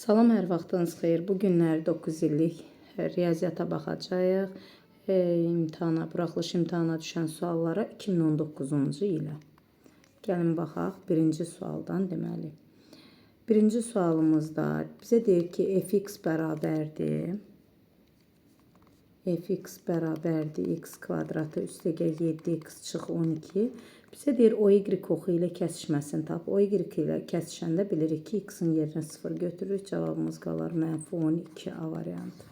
Salam, hər vaxtınız xeyir. Bu günlər 9 illik riyaziyyata baxacağıq. Buraxılış imtahana düşən suallara 2019-cu ilə. Gəlin baxaq birinci sualdan deməli. Birinci sualımızda bizə deyir ki, fx bərabərdir. Fx bərabərdir x kvadratı üstəgəl 7x çıx 12. Bizə deyir o y oxu ilə kəsişməsini tap. O y ilə kəsişəndə bilirik ki, x-in yerinə 0 götürürük. Cavabımız qalar -12A variantı.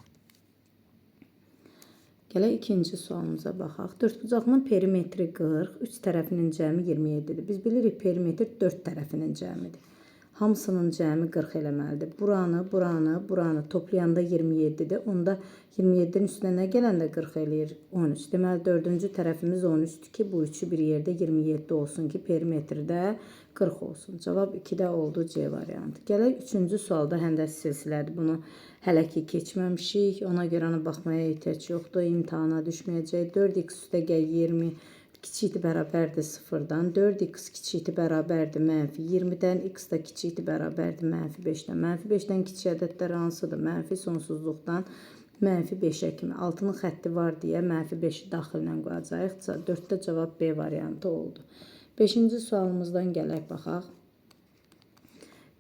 Gələk ikinci sualımıza baxaq. Dördbucaqlının perimetri 40, 3 tərəfinin cəmi 27-dir. Biz bilirik perimetr 4 tərəfinin cəmidir. Hamısının cəmi 40 eləməlidir. Buranı toplayanda 27-dir. Onda 27-nin üstünə nə gələndə 40 eləyir? 13. Deməli, dördüncü tərəfimiz 13-dür ki, bu üçü bir yerdə 27 olsun ki, perimetrdə 40 olsun. Cavab 2-də oldu C variantı. Gələk üçüncü sualda həndəs silsilədir. Bunu hələ ki keçməmişik. Ona görə baxmaya ehtiyac yoxdur. İmtahana düşməyəcək. 4x üstəgəl 20 kiçikdir bərabərdir 0-dan. 4x kiçikdir bərabərdir -20-dən. X da kiçikdir bərabərdir -5-dən. -5-dən kiçik ədədlər hansıdır? Mənfi sonsuzluqdan -5-ə kimi. Altının xətti var deyə -5-i daxillə qoyacağıq. 4-də cavab B variantı oldu. 5-ci sualımızdan gələk baxaq.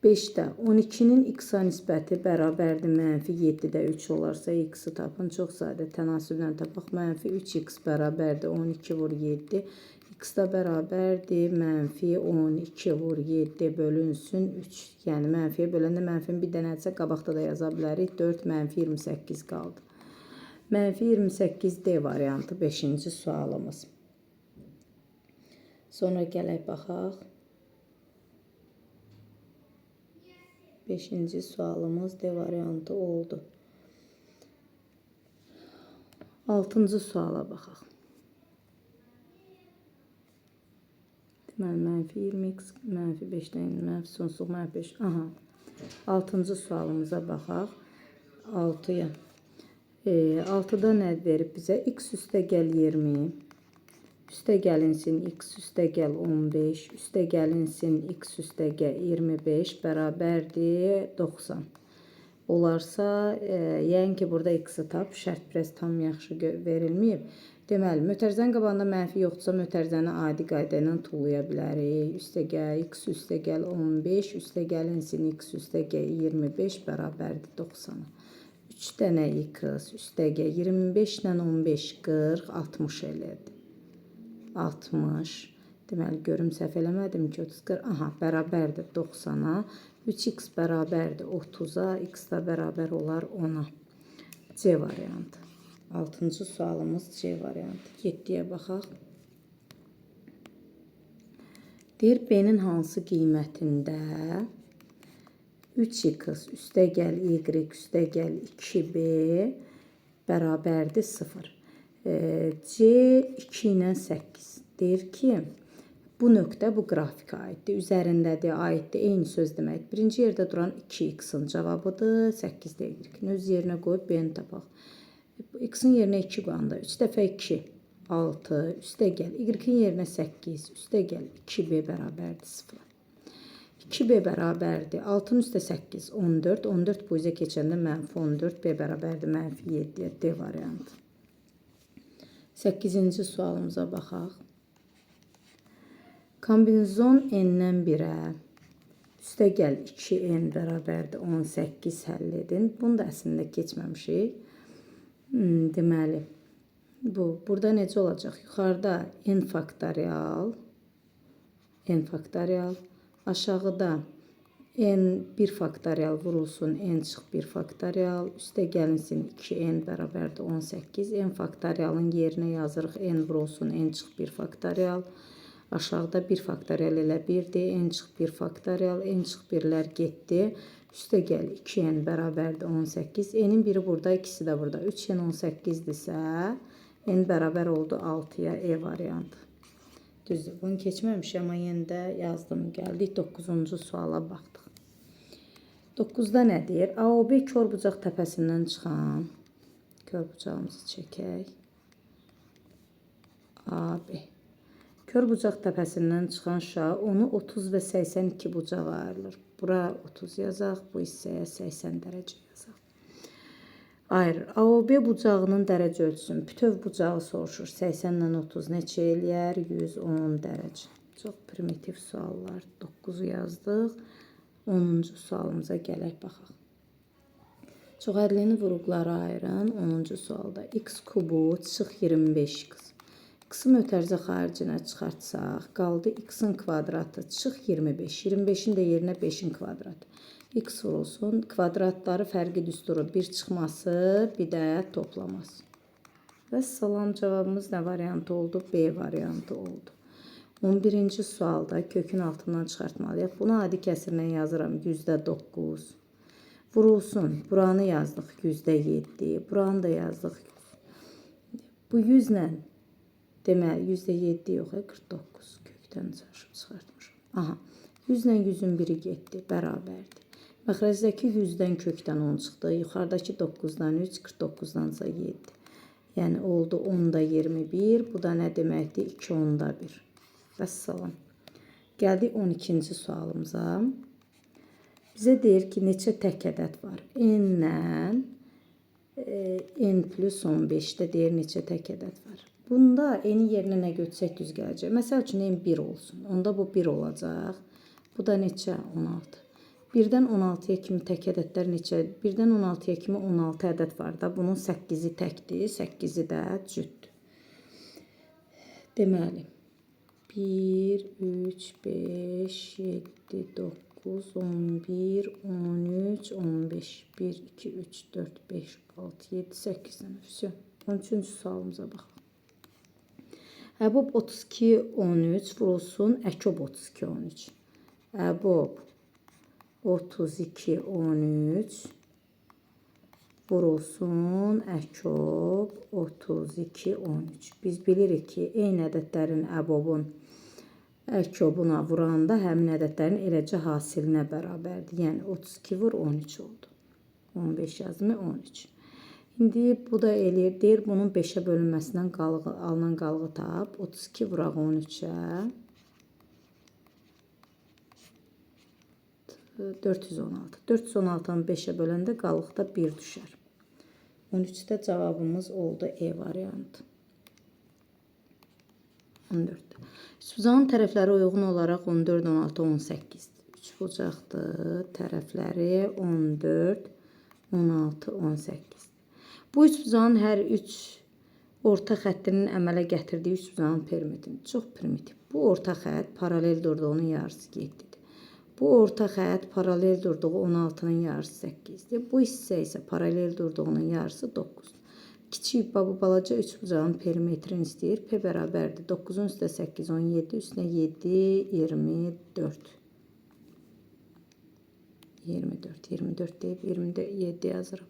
5-də 12-nin x-a nisbəti bərabərdir -7-də 3 olarsa x-i tapın. Çox sadə tənasüblə tapaq. -3x bərabərdir 12 vur 7. X da bərabərdir -12 vur 7 bölünsün 3. Yəni mənfiyə böləndə mənfinin bir dənədirsə qabaqda da yaza bilərik. 4 -28 qaldı. -28 D variantı 5-ci sualımız. Sonra gələk baxaq. 5-ci sualımız D variantı oldu. 6-cı suala baxaq. Deməli, -20x, -5-dən, sonsuzluq -5. Aha. 6-cı sualımıza baxaq. 6-ya. 6-da nə verib bizə? X üstəgəl 20. Üstəgəlinsin x üstəgəl 15, üstəgəlinsin x üstəgəl 25 bərabərdir 90. Olarsa, yəni ki, burada x-i tap, şərt biraz tam yaxşı verilməyib. Deməli, mötərizənin qabağında mənfi yoxdursa, mötərizəni adi qayda ilə tullaya bilərik. Üstəgəl x üstəgəl 15, üstəgəlinsin x üstəgəl 25 bərabərdir 90. 3 dənə x üstəgəl 25 ilə 15, 40, 60 elədi. 60. Deməli, görüm səhv eləmədim ki, 30, 40. Aha, bərabərdir 90-a. 3x bərabərdir 30-a. X da bərabər olar 10-a. C variantı. 6-cı sualımız C variantı. 7-yə baxaq. Deyir, B-nin hansı qiymətində 3x üstəgəl y üstəgəl 2b bərabərdir 0. C 2 ilə 8. Deyir ki, bu nöqtə bu qrafikə aiddir. Üzərindədir, aiddir. Eyni söz demək. Birinci yerdə duran 2x-in cavabıdır. 8 deyirik. Öz yerinə qoyub B-ni tapaq. X-in yerinə 2 qoyanda 3 dəfə 2, 6, üstəgəl. Y-in yerinə 8, üstəgəl 2b bərabərdir 0. 2b bərabərdir. 6-ın üstə 8, 14. 14 bu üzə keçəndə -14. B bərabərdir -7. D variantı. 8-ci sualımıza baxaq. Kombinizon n-dən 1-ə üstəgəl 2n bərabərdir 18 həll edin. Bunu da əslində keçməmişik. Deməli, burada necə olacaq? Yuxarıda n faktorial, aşağıda n1 faktorial vurulsun, n çıx 1 faktorial, üstə gəlinsin 2n bərabərdir 18, n faktorialın yerinə yazırıq, n vurulsun, n çıx 1 faktorial, aşağıda 1 faktorial elə 1-dir, n çıx 1 faktorial, n çıx 1-lər getdi, üstə gəl 2n bərabərdir 18, n-in biri burada, ikisi də burada, 3n 18-dirsə, n bərabər oldu 6-ya, E variantı. Düzdür, bunu keçməmiş, amma yenə də yazdım, gəldik 9-cu suala baxdıq. 9-da nə deyir? AOB körbucaq təpəsindən çıxan, körbucağımızı çəkək. AB. Kör bucaq təpəsindən çıxan şa onu 30 və 82 bucağa ayrılır. Bura 30 yazaq, bu hissəyə 80 dərəcə yazaq. Ayrır. AOB bucağının dərəcə ölçüsünün bütöv bucağı soruşur. 80 ilə 30 neçə eləyər? 110 dərəcə. Çox primitiv suallar. 9'u yazdıq. 10-cu sualımıza gələk baxaq. Çoxərlini vuruqlara ayırın. 10-cu sualda x kubu çıx 25x. X-i mötərizə xaricinə çıxartsaq, qaldı x-in kvadratı çıx 25. 25'in də yerinə 5'in kvadratı. X vurulsun. Kvadratları fərqi düsturu. Bir çıxması, bir də toplaması. Və salam, cavabımız nə variantı oldu? B variantı oldu. 11-ci sualda kökün altından çıxartmalıyıq. Bunu adi kəsirlə yazıram. %9. Vurulsun. Buranı yazdıq. %7. Buranı da yazdıq. Bu 100 ilə deməli %7 yox, 49 kökdən çıxartmışam. Aha. 100 ilə 100'ün biri getdi, bərabərdir. Məxrəzdəki 100-dən kökdən 10 çıxdı. Yuxarıdakı 9'dan 3, 49'dan 7. Yəni oldu 10'da 21. Bu da nə deməkdir? 2 10'da 1. Vəssalam. Gəldik 12-ci sualımıza. Bizə deyir ki, neçə tək ədəd var? N-lə n plus 15'də deyir neçə tək ədəd var? Bunda n yerinə nə götürsək düz gələcək. Məsəl üçün n 1 olsun. Onda bu 1 olacaq. Bu da neçə? 16. 1-dən 16'ya kimi tək ədədlər neçə? 1-dən 16'ya kimi 16 ədəd var da. Bunun 8'i təkdir, 8'i də cütdür. Deməli, 1, 3, 5, 7, 9, 11, 13, 15, 1, 2, 3, 4, 5, 6, 7, 8 dənə. 13-cü sualımıza baxaq. Əbob 32, 13 vurulsun, Əkob 32, 13. Əbob 32, 13 vurulsun, Əkob 32, 13. Biz bilirik ki, eyni ədədlərin əbobun Əkobuna vuranda həmin ədədlərin eləcə hasilinə bərabərdir. Yəni 32 vur 13 oldu. 15 yazımı 13. İndi bu da eləyir, deyir bunun 5'ə bölünməsindən alınan qalığı tap. 32 vuraq 13'ə. 416. 416'nı 5'ə böləndə qalıqda 1 düşər. 13'də cavabımız oldu E variantı. 14. Üçbucağın tərəfləri uyğun olaraq 14, 16, 18. Üçbucaqdır. Tərəfləri 14, 16, 18. Bu üçbucağın hər 3 orta xəttinin əmələ gətirdiyi üçbucağın perimetrini. Çox primitiv. Bu orta xətt paralel durduğunun yarısı 7'dir. Bu orta xətt paralel durduğu 16'nın yarısı 8'dir. Bu hissə isə paralel durduğunun yarısı 9'dur. Kiçik balaca üçbucağın perimetrini istəyir. P bərabərdir. 9'un üstə 8, 17, üstünə 7, 24. 24 deyib 27 yazırım.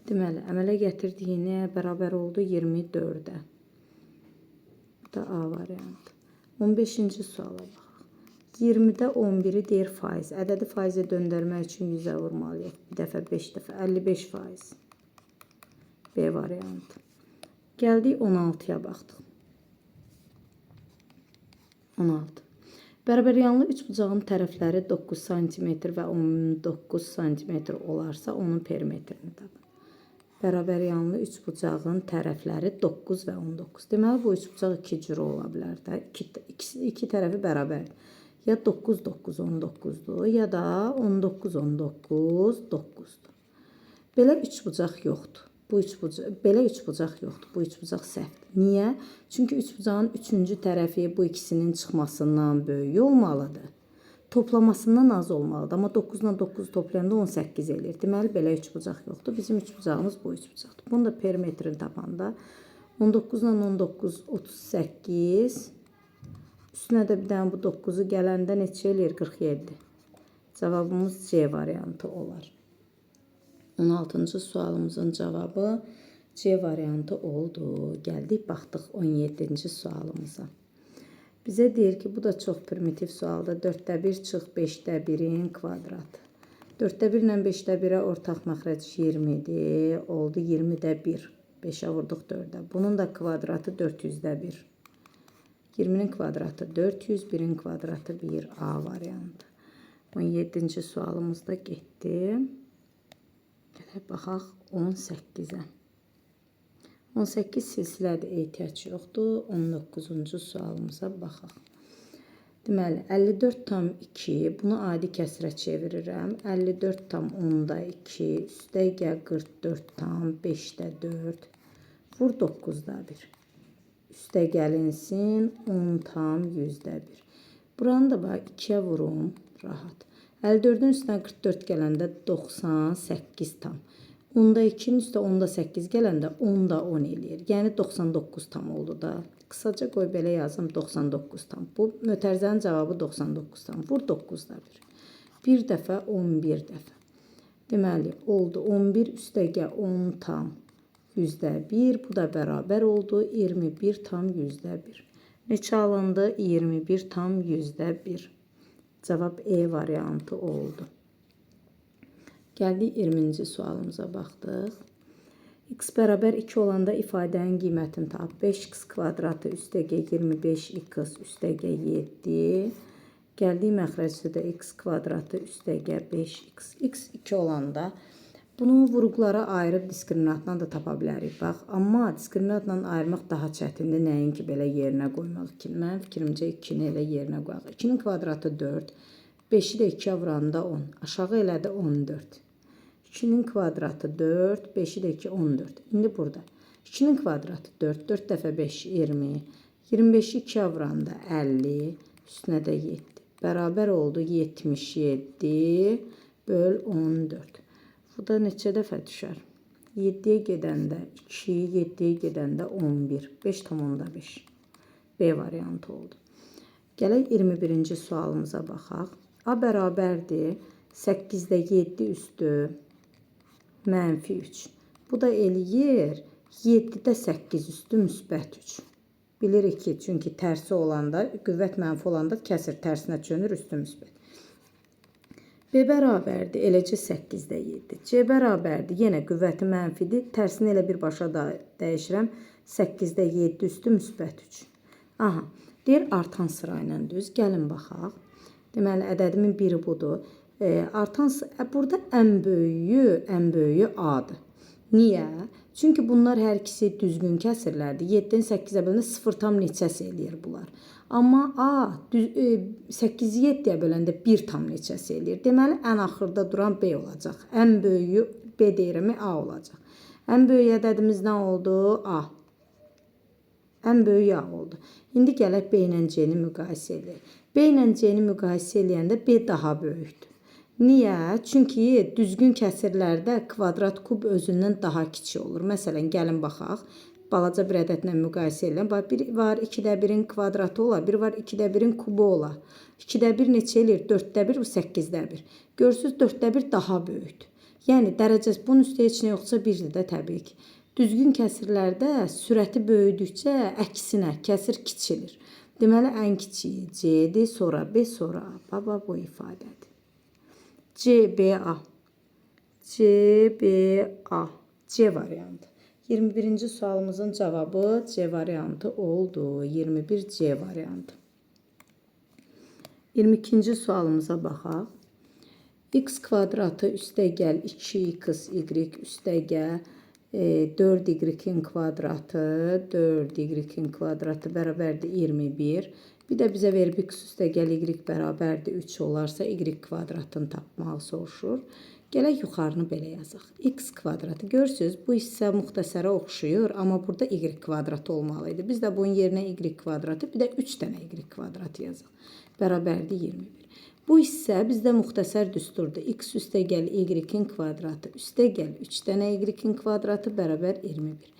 Deməli, əmələ gətirdiyinə bərabər oldu 24'ə. Bu da A variantı. 15-ci suala baxaq. 20'də 11'i deyir faiz. Ədədi faizə döndərmək üçün 100'ə vurmalıyıq. Bir dəfə 5 dəfə 55 faiz. B variantı. Gəldik 16'ya baxdıq. 16. Bərabəryanlı üçbucağın tərəfləri 9 cm və 19 cm olarsa onun perimetrini tapın. Bərabəryanlı üçbucağın tərəfləri 9 və 19. Deməli, bu üçbucaq iki cür ola bilər də. İki tərəfi bərabər. Ya 9, 9, 19'dur, ya da 19, 19, 9'dur. Belə üçbucaq yoxdur. Belə üçbucaq yoxdur. Bu üçbucaq səhvdir. Niyə? Çünki üçbucağın üçüncü tərəfi bu ikisinin çıxmasından böyük olmalıdır. Toplamasından az olmalıdır. Amma 9 ilə 9 toplayanda 18 eləyir. Deməli, belə üçbucaq yoxdur. Bizim üçbucağımız bu üçbucaqdır. Bunu da perimetrini tapanda 19 ilə 19, 38. Üstünə də bir dənə bu 9'u gələndə neçə eləyir? 47. Cavabımız C variantı olar. 16-cı sualımızın cavabı C variantı oldu. Gəldik, baxdıq 17-ci sualımıza. Bizə deyir ki, bu da çox primitiv sualda. 4'də 1 çıx 5'də 1'in kvadratı. 4'də 1 ilə 5'də 1'ə ortaq məxrəc 20'dir. Oldu 20'də 1. 5'ə vurduq 4'ə. Bunun da kvadratı 400'də 1. 20'nin kvadratı 400, 1'in kvadratı 1. A variantı. 17-ci sualımız da getdi. Gələk baxaq 18-ə. 18 silsilədir, ehtiyac yoxdur. 19-cu sualımıza baxaq. Deməli, 54,2, bunu adi kəsirə çevirirəm. 54,2 üstəgə 44,5-də 4 vur 9-da 1. Üstə gəlinsin 10,100-də 1. Buranı da bax 2-yə vurum, rahat. 54-ün üstünə 44 gələndə 98 tam. 10-da 2-nin üstə 10-da 8 gələndə 10-da 10 eləyir. Yəni 99 tam oldu da. Qısaca qoy belə yazım 99 tam. Bu mötərizənin cavabı 99 tam. Vur 9-da 1. Bir dəfə 11 dəfə. Deməli oldu 11 üstəgə 10 tam 100-də 1. Bu da bərabər oldu 21,100-də 1. Neçə alındı? 21,100-də 1. Cavab E variantı oldu. Gəldik 20-ci sualımıza baxdıq. X bərabər 2 olanda ifadənin qiymətini tap. 5x kvadratı üstəgə 25x üstəgə 7. Gəldik məxrəcdə x kvadratı üstəgə 5x. X 2 olanda bunu vurğulara ayırıb diskriminantla da tapa bilərik. Bax, amma diskriminantla ayırmaq daha çətindir. Nəinki belə yerinə qoymaq ki. Mənim fikrimcə 2-ni elə yerinə qoyaq. 2-nin kvadratı 4. 5-i də 2-yə vuranda 10. Aşağı elədi 14. 2-nin kvadratı 4. 5-i də 2, 14. İndi burada. 2-nin kvadratı 4. 4 dəfə 5, 20. 25-i 2-yə vuranda 50. Üstünə də 7. Bərabər oldu 77 böl 14. Bu da neçə dəfə düşər? 7-yə gedəndə 2, 7-yə gedəndə 11. 5,5. B variantı oldu. Gələk 21-ci sualımıza baxaq. A bərabərdir 8-də 7 üstü mənfi 3. Bu da eləyir 7-də 8 üstü müsbət 3. Bilirik ki, çünki tərsi olanda, qüvvət mənfi olanda kəsir tərsinə çönür, üstü müsbət. B bərabərdir, eləcə 8-də 7. C bərabərdir, yenə qüvvəti mənfidir. Tərsini elə birbaşa da dəyişirəm. 8-də 7 üstü müsbət 3. Aha, deyir artan sıra ilə düz. Gəlin baxaq. Deməli, ədədimin biri budur. Burada ən böyüyü A-dır. Niyə? Çünki bunlar hər ikisi düzgün kəsirlərdir. 7-dən 8-ə böləndə 0 tam neçəsi eləyir bunlar. Amma A 8-i 7-yə böləndə 1 tam neçəsi eləyir. Deməli, ən axırda duran B olacaq. Ən böyüyü B deyirəm, A olacaq. Ən böyük ədədimiz nə oldu? A. Ən böyük A oldu. İndi gələk B ilə C-ni müqayisə edək. B ilə C-ni müqayisə eləyəndə B daha böyükdür. Niyə? Çünki düzgün kəsirlərdə kvadrat kub özündən daha kiçik olur. Məsələn, gəlin baxaq. Balaca bir ədədlə müqayisə edirəm. Bir var 2-də 1-in kvadratı ola, bir var 2-də 1-in kubu ola. 2-də 1 neçə eləyir? 4-də 1, 8-də 1. Görürsünüz, 4-də 1 daha böyükdür. Yəni, dərəcəsi bunun üstə heç nə yoxsa 1-dir də təbii ki. Düzgün kəsirlərdə sürəti böyüdükcə əksinə kəsir kiçilir. Deməli, ən kiçiyi C-dir, sonra B, sonra A. Baba bu ifadədir. C-B-A. C-B-A. C variantı. 21-ci sualımızın cavabı C variantı oldu. 21 C variantı. 22-ci sualımıza baxaq. X kvadratı üstəgəl 2x, y üstəgəl 4y-in kvadratı, 4y-in kvadratı bərabərdir 21. Bir də bizə verib x üstəgəl y bərabərdir 3 olarsa y kvadratını tapmağı soruşur. Gələk yuxarını belə yazaq. X kvadratı. Görürsünüz, bu hissə müxtəsərə oxşuyur, amma burada y kvadratı olmalıydı. Biz də bunun yerinə y kvadratı, bir də 3 dənə y kvadratı yazaq. Bərabərdir 21. Bu hissə bizdə müxtəsər düsturdur. X üstəgəl y-in kvadratı üstəgəl 3 dənə y-in kvadratı bərabər 21.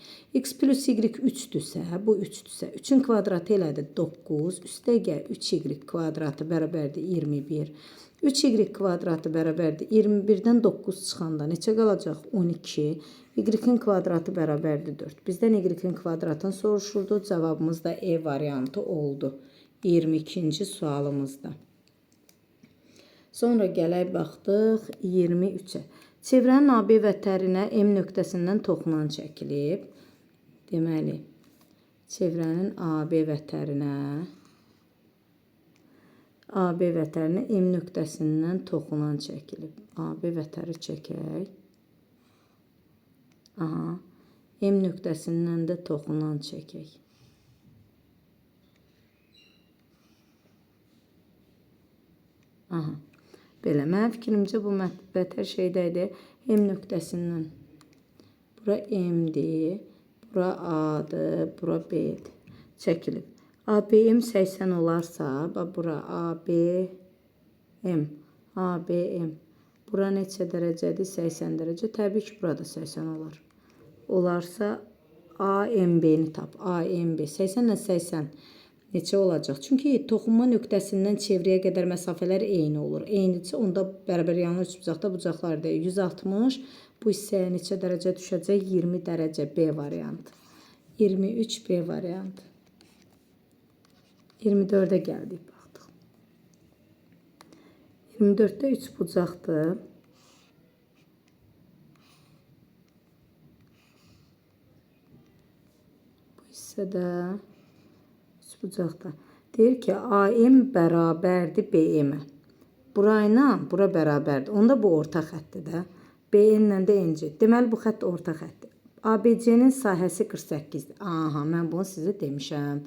X plus y 3-dürsə, bu 3-dürsə, 3-ün kvadratı elədir 9, üstəgəl 3y kvadratı bərabərdir 21. 3y kvadratı bərabərdir 21-dən 9 çıxanda neçə qalacaq? 12. Y-in kvadratı bərabərdir 4. Bizdən y-in kvadratını soruşurdu. Cavabımız da E variantı oldu. 22-ci sualımızda. Sonra gələk baxdıq 23-ə. Çevrənin AB vətərinə M nöqtəsindən toxunan çəkilib. Deməli, çevrənin AB vətərinə M nöqtəsindən toxunan çəkilib. AB vətəri çəkək. Aha. M nöqtəsindən də toxunan çəkək. Aha. Belə. Mənim fikrimcə bu vətər şeydəydi. M nöqtəsindən. Bura M'dir. Bura A'dır. Bura B'dir. Çəkilib. ABM 80 olarsa, bura ABM. ABM. Bura neçə dərəcədir? 80 dərəcə. Təbii ki, burada 80 olar. Olarsa AMB-ni tap. AMB 80 ilə 80 neçə olacaq? Çünki toxunma nöqtəsindən çevrəyə qədər məsafələr eyni olur. Eynidirsə, onda bərabər yanlı üçbucaqda bucaqlar deyil. 160 bu hissəyə neçə dərəcə düşəcək? 20 dərəcə B variantı. 23 B variantı. 24'e gəldik, baxdıq. 24'də 3 bucaqdır. Bu hissədə 3 bucaqda. Deyir ki, AM bərabərdir BM-ə. Burayla bura bərabərdir. Onda bu orta xətdir də. BN-lə də NC. Deməli, bu xətt orta xətdir. ABC-nin sahəsi 48-dir. Aha, mən bunu sizə demişəm.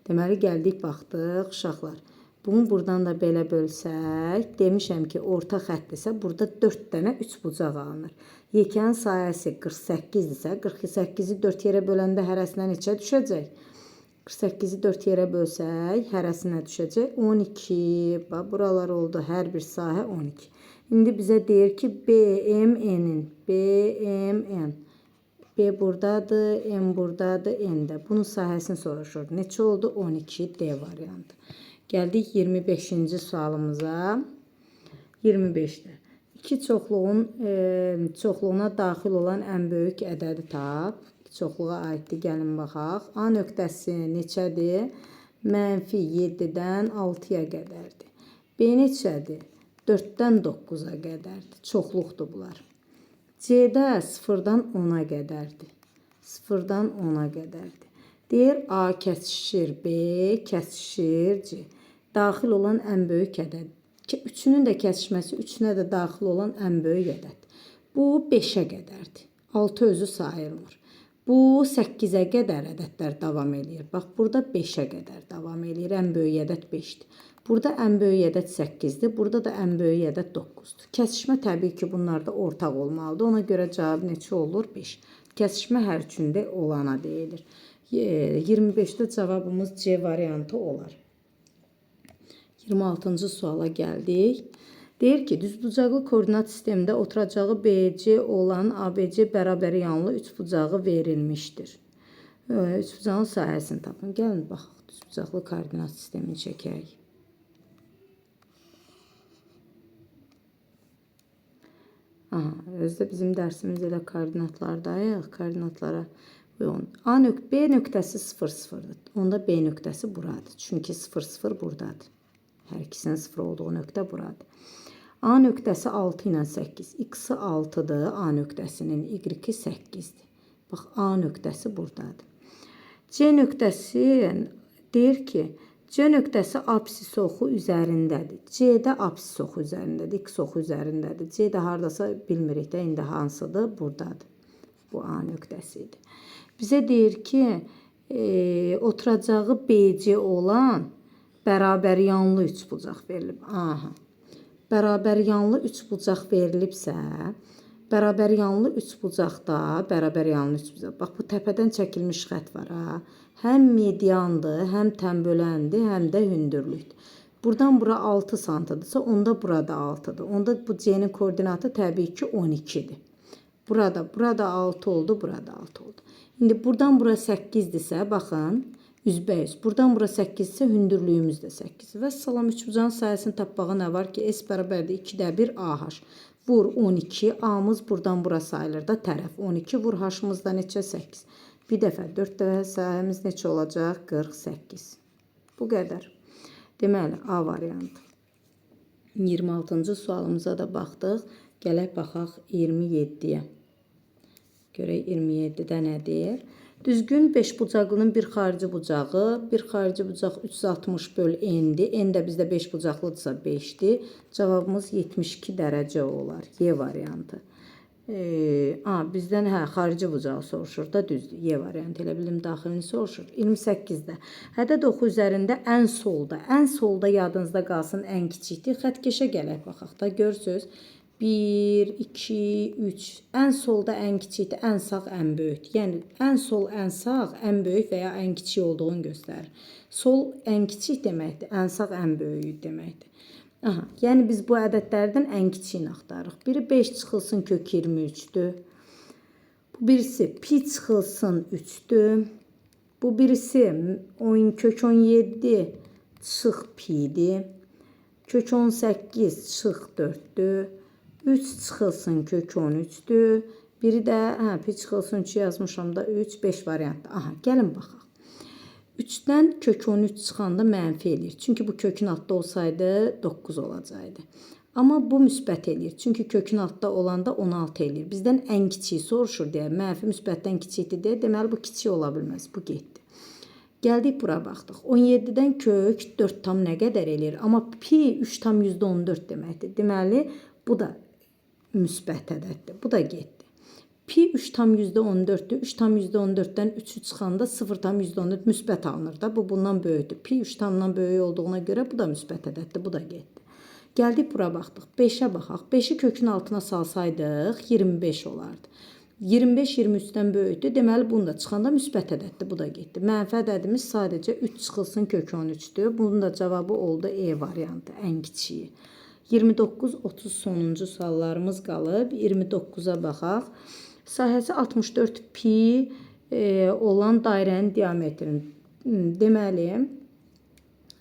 Deməli, gəldik, baxdıq, uşaqlar. Bunu buradan da belə bölsək, demişəm ki, orta xətdirsə, burada 4 dənə 3 bucaq alınır. Yekənin sahəsi 48-dirsə, 48-i 4 yerə böləndə hərəsinə neçə düşəcək? 48-i 4 yerə bölsək, hərəsinə düşəcək 12. Bax, buralar oldu, hər bir sahə 12. İndi bizə deyir ki, BMN-in, BMN. B buradadır, M buradadır, N də. Bunun sahəsini soruşur. Neçə oldu? 12 D variantı. Gəldik 25-ci sualımıza. 25-də. İki çoxluğun çoxluğuna daxil olan ən böyük ədədi tap. Çoxluğa aiddir. Gəlin baxaq. A nöqtəsi neçədir? Mənfi 7-dən 6-ya qədərdir. B neçədir? 4-dən 9-a qədərdir. Çoxluqdur bunlar. C'də 0-dan 10-a qədərdir. 0-dan 10-a qədərdir. Deyir, A kəsişir B, kəsişir C. Daxil olan ən böyük ədəd. Üçünün də kəsişməsi, üçünə də daxil olan ən böyük ədəd. Bu 5-ə qədərdir. 6 özü sayılmır. Bu 8-ə qədər ədədlər davam edir. Bax, burada 5-ə qədər davam edir. Ən böyük ədəd 5-dir. Burada ən böyük ədəd 8-dir. Burada da ən böyük ədəd 9-dur. Kəsişmə təbii ki, bunlarda ortaq olmalıdır. Ona görə cavab neçə olur? 5. Kəsişmə hər üçündə olana deyilir. 25-də cavabımız C variantı olar. 26-cı suala gəldik. Deyir ki, düzbucaqlı koordinat sistemində oturacağı BC olan ABC bərabər yanlı üçbucağı verilmişdir. Üçbucağın sahəsini tapın. Gəlin, baxaq, düzbucaqlı koordinat sistemini çəkək. Aha, özdə bizim dərsimiz elə koordinatlardayıq. Koordinatlara B nöqtəsi 0, 0-dır. Onda B nöqtəsi buradır. Çünki 0, 0 buradadır. Hər ikisinin 0 olduğu nöqtə buradır. A nöqtəsi 6 ilə 8. X-i 6-dır. A nöqtəsinin Y-i 8-dir. Bax, A nöqtəsi buradadır. C nöqtəsi deyir ki, C nöqtəsi apsis oxu üzərindədir. C-də apsis oxu üzərindədir. X oxu üzərindədir. C-də haradasa bilmirik də, indi hansıdır? Buradadır. Bu A nöqtəsidir. Bizə deyir ki, oturacağı BC olan bərabər yanlı üçbucaq verilib. Aha. Bərabər yanlı üçbucaq verilibsə, bərabər yanlı üçbucaqda, bərabər yanlı üçbucaq. Bax, bu təpədən çəkilmiş xət var, ha. Həm mediandır, həm tənböləndir, həm də hündürlükdür. Buradan bura 6 santıdırsa, onda burada 6-dır. Onda bu C-nin koordinatı təbii ki 12-dir. Burada 6 oldu, burada 6 oldu. İndi buradan bura 8-dirsə, baxın, üzbəüz. Buradan bura 8-dirsə, hündürlüyümüz də 8. Və salam üçbucağın sayəsini tapmağa nə var ki, S bərabərdir 2-də 1 AH. Vur 12, A-mız buradan bura sayılır da tərəf. 12 vur H-mızda neçə? 8. Bir dəfə, 4 dəfə sayımız neçə olacaq? 48. Bu qədər. Deməli, A variantı. 26-cı sualımıza da baxdıq. Gələk baxaq 27-yə. Görək 27-də nə deyir? Düzgün 5 bucaqlının bir xarici bucağı, bir xarici bucaq 360 böl n-dir. N də bizdə 5 bucaqlıdırsa 5-dir. Cavabımız 72 dərəcə olar. Y variantı. Bizdən xarici bucağı soruşur da, düzdür. Y variantı, elə bilim daxilini soruşur. 28-də. Ədəd oxu üzərində ən solda yadınızda qalsın ən kiçikdir. Xəttkeşə gələk baxaq da, görürsünüz. 1, 2, 3. Ən solda ən kiçikdir, ən sağ ən böyükdür. Yəni ən sol, ən sağ, ən böyük və ya ən kiçik olduğunu göstərir. Sol ən kiçik deməkdir, ən sağ ən böyük deməkdir. Yəni biz bu ədədlərdən ən kiçiyini axtarırıq. Biri 5 çıxılsın kök 23-dür. Bu birisi pi çıxılsın 3-dür. Bu birisi kök 17 çıx pi'dir. Kök 18 çıx 4'dür. 3 çıxılsın kök 13'dür. Biri də pi çıxılsın 3 yazmışam da 3, 5 variantdır. Gəlin baxaq. 3-dən kök 13 çıxanda mənfi eləyir. Çünki bu kökün altda olsaydı 9 olacaqdı. Amma bu müsbət eləyir. Çünki kökün altda olanda 16 eləyir. Bizdən ən kiçiyi soruşur deyə, mənfi müsbətdən kiçikdir deyə, deməli bu kiçik ola bilməz. Bu getdi. Gəldik bura baxdıq. 17-dən kök 4 tam nə qədər eləyir? Amma pi 3 tam %14 deməkdir. Deməli bu da müsbət ədəddir. Bu da getdi. Pi 3 tam %14'dür. 3 tam %14'dən 3'ü çıxanda 0 tam %14 müsbət alınır da. Bu bundan böyükdür. Pi 3 tamdan böyük olduğuna görə bu da müsbət ədəddir. Bu da getdi. Gəldik bura baxdıq. 5'ə baxaq. 5'i kökün altına salsaydıq 25 olardı. 25 23'dən böyükdür. Deməli bunu da çıxanda müsbət ədəddir. Bu da getdi. Mənfi ədədimiz sadəcə 3 çıxılsın kök 13'dür. Bunun da cavabı oldu E variantı, ən kiçiyi. 29-30 sonuncu suallarımız qalıb. 29'a baxaq. Sahəsi 64 pi olan dairənin diametrini. Deməli,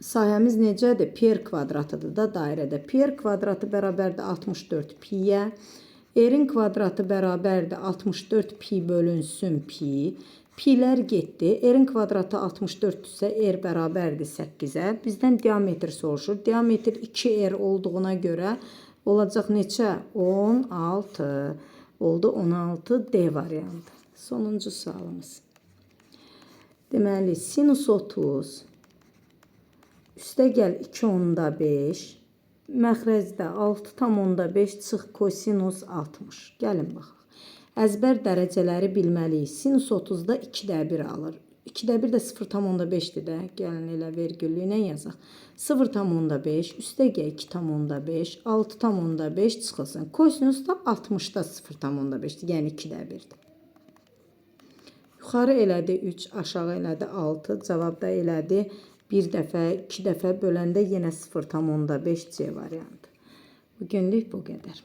sahəmiz necədir? Pi r kvadratıdır da dairədə. Pi r kvadratı bərabərdir 64 pi'yə. R'in kvadratı bərabərdir 64 pi bölünsün pi. Pi'lər getdi. R'in kvadratı 64 isə R bərabərdir 8'ə. Bizdən diametr soruşur. Diametr 2R olduğuna görə olacaq neçə? 16. Oldu 16 D variantı. Sonuncu sualımız. Deməli, sinus 30 üstə gəl 2/5 məxrəcdə 6/5 çıx kosinus 60. Gəlin baxaq. Əzbər dərəcələri bilməliyik. Sinus 30-da 2/1 alır. 2/1 də 0/5'dir də. Gəlin elə vergüllü ilə yazaq. 0/5 üstə gəl 2/5 6/5 çıxılsın. Kosinus da 60'da 0/5'dir. Yəni 2/1'dir. Yuxarı elədi 3, aşağı elədi 6. Cavab da elədi 1 dəfə, 2 dəfə böləndə yenə 0/5 C variantı. Bugünlük bu qədər.